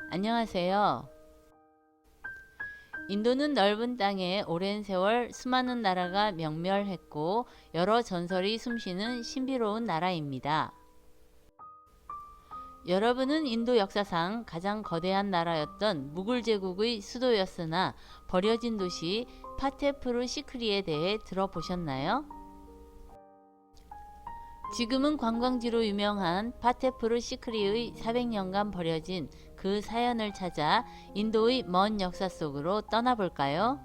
안녕하세요. 인도는 넓은 땅에 오랜 세월 수많은 나라가 명멸했고 여러 전설이 숨쉬는 신비로운 나라입니다. 여러분은 인도 역사상 가장 거대한 나라였던 무굴 제국의 수도였으나 버려진 도시 파테푸르 시크리에 대해 들어보셨나요? 지금은 관광지로 유명한 파테푸르 시크리의 400년간 버려진 그 사연을 찾아 인도의 먼 역사 속으로 떠나볼까요?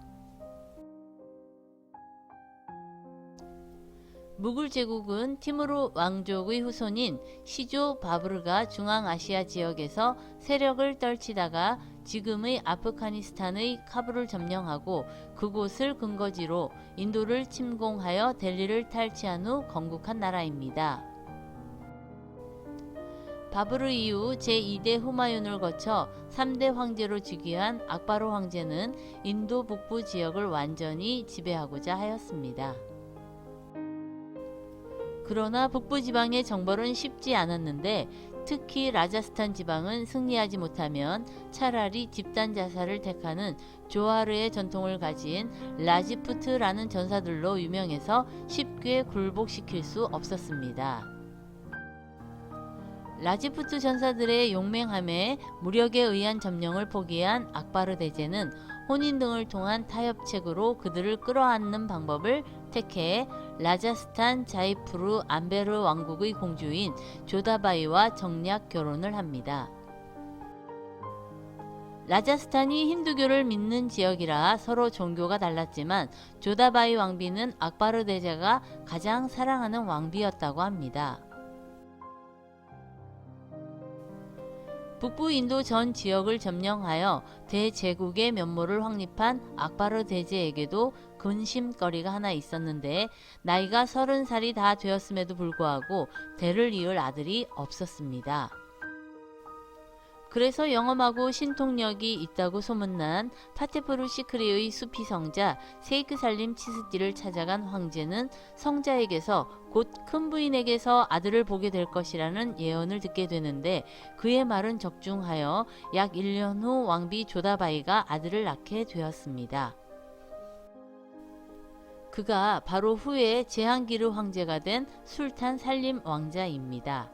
무굴 제국은 티무르 왕족의 후손인 시조 바부르가 중앙아시아 지역에서 세력을 떨치다가 지금의 아프가니스탄의 카불을 점령하고 그곳을 근거지로 인도를 침공하여 델리를 탈취한 후 건국한 나라입니다. 바브르 이후 제2대 후마윤을 거쳐 3대 황제로 즉위한 악바로 황제는 인도 북부 지역을 완전히 지배하고자 하였습니다. 그러나 북부 지방의 정벌은 쉽지 않았는데 특히 라자스탄 지방은 승리하지 못하면 차라리 집단 자살을 택하는 조하르의 전통을 가진 라지푸트라는 전사들로 유명해서 쉽게 굴복시킬 수 없었습니다. 라지푸트 전사들의 용맹함에 무력에 의한 점령을 포기한 악바르 대제는 혼인 등을 통한 타협책으로 그들을 끌어안는 방법을 택해 라자스탄 자이푸르 안베르 왕국의 공주인 조다바이와 정략 결혼을 합니다. 라자스탄이 힌두교를 믿는 지역이라 서로 종교가 달랐지만 조다바이 왕비는 악바르 대제가 가장 사랑하는 왕비였다고 합니다. 북부 인도 전 지역을 점령하여 대제국의 면모를 확립한 악바르 대제에게도 근심거리가 하나 있었는데 나이가 30살이 다 되었음에도 불구하고 대를 이을 아들이 없었습니다. 그래서 영험하고 신통력이 있다고 소문난 파테푸르 시크리의 수피 성자 세이크 살림 치스티를 찾아간 황제는 성자에게서 곧 큰 부인에게서 아들을 보게 될 것이라는 예언을 듣게 되는데 그의 말은 적중하여 약 1년 후 왕비 조다바이가 아들을 낳게 되었습니다. 그가 바로 후에 제한기르 황제가 된 술탄 살림 왕자입니다.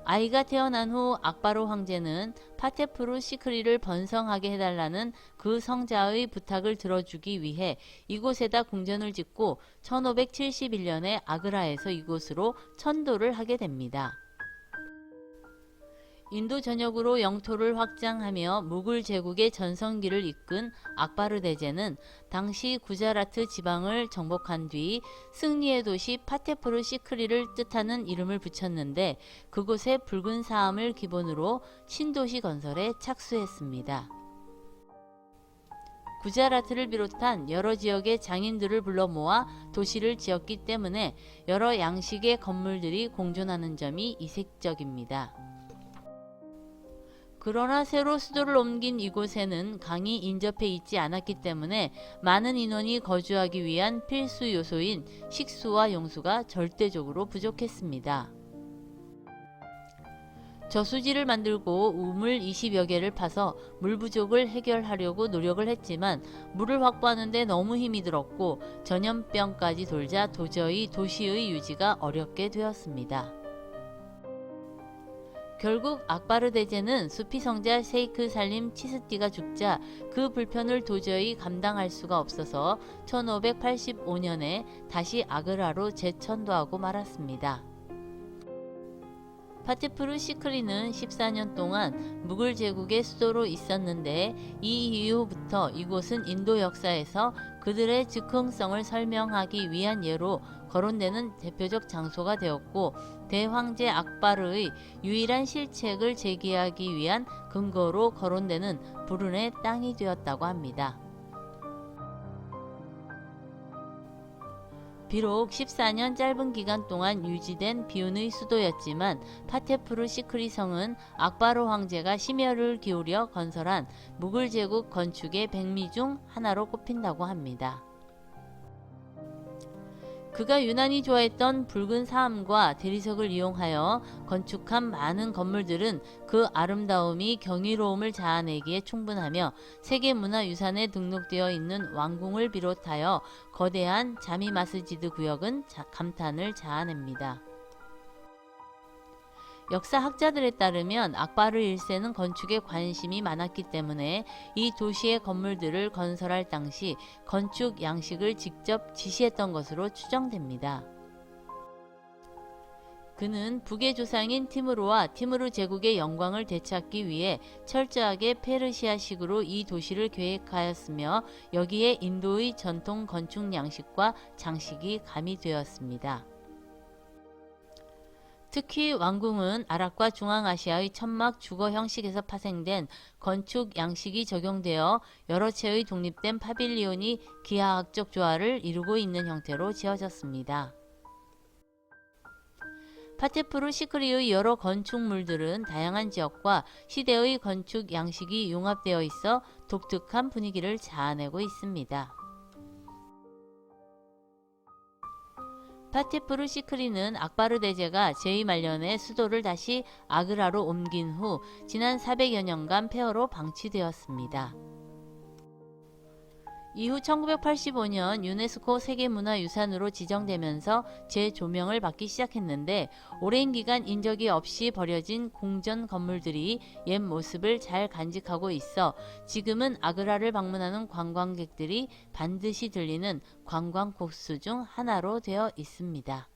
아이가 태어난 후 악바로 황제는 파테푸르 시크리를 번성하게 해달라는 그 성자의 부탁을 들어주기 위해 이곳에다 궁전을 짓고 1571년에 아그라에서 이곳으로 천도를 하게 됩니다. 인도 전역으로 영토를 확장하며 무굴 제국의 전성기를 이끈 악바르 대제는 당시 구자라트 지방을 정복한 뒤 승리의 도시 파테푸르 시크리를 뜻하는 이름을 붙였는데 그곳에 붉은 사암을 기본으로 신도시 건설에 착수했습니다. 구자라트를 비롯한 여러 지역의 장인들을 불러 모아 도시를 지었기 때문에 여러 양식의 건물들이 공존하는 점이 이색적입니다. 그러나 새로 수도를 옮긴 이곳에는 강이 인접해 있지 않았기 때문에 많은 인원이 거주하기 위한 필수 요소인 식수와 용수가 절대적으로 부족했습니다. 저수지를 만들고 우물 20여 개를 파서 물 부족을 해결하려고 노력을 했지만 물을 확보하는 데 너무 힘이 들었고 전염병까지 돌자 도저히 도시의 유지가 어렵게 되었습니다. 결국 악바르 대제는 수피 성자 세이크 살림 치스티가 죽자 그 불편을 도저히 감당할 수가 없어서 1585년에 다시 아그라로 재천도하고 말았습니다. 파테푸르 시크리는 14년 동안 무굴 제국의 수도로 있었는데 이 이후부터 이곳은 인도 역사에서 그들의 즉흥성을 설명하기 위한 예로 거론되는 대표적 장소가 되었고 대황제 악바르의 유일한 실책을 제기하기 위한 근거로 거론되는 불운의 땅이 되었다고 합니다. 비록 14년 짧은 기간 동안 유지된 비운의 수도였지만 파테푸르 시크리 성은 악바로 황제가 심혈을 기울여 건설한 무굴 제국 건축의 백미 중 하나로 꼽힌다고 합니다. 그가 유난히 좋아했던 붉은 사암과 대리석을 이용하여 건축한 많은 건물들은 그 아름다움이 경이로움을 자아내기에 충분하며 세계문화유산에 등록되어 있는 왕궁을 비롯하여 거대한 자미 마스지드 구역은 감탄을 자아냅니다. 역사학자들에 따르면 악바르 1세는 건축에 관심이 많았기 때문에 이 도시의 건물들을 건설할 당시 건축 양식을 직접 지시했던 것으로 추정됩니다. 그는 북의 조상인 티무르와 티무르 제국의 영광을 되찾기 위해 철저하게 페르시아식으로 이 도시를 계획하였으며 여기에 인도의 전통 건축 양식과 장식이 가미되었습니다. 특히 왕궁은 아랍과 중앙아시아의 천막 주거 형식에서 파생된 건축 양식이 적용되어 여러 채의 독립된 파빌리온이 기하학적 조화를 이루고 있는 형태로 지어졌습니다. 파테푸르 시크리의 여러 건축물들은 다양한 지역과 시대의 건축 양식이 융합되어 있어 독특한 분위기를 자아내고 있습니다. 파테푸르 시크리는 악바르 대제가 제2말년에 수도를 다시 아그라로 옮긴 후 지난 400여 년간 폐허로 방치되었습니다. 이후 1985년 유네스코 세계문화유산으로 지정되면서 재조명을 받기 시작했는데 오랜 기간 인적이 없이 버려진 궁전 건물들이 옛 모습을 잘 간직하고 있어 지금은 아그라를 방문하는 관광객들이 반드시 들리는 관광 코스 중 하나로 되어 있습니다.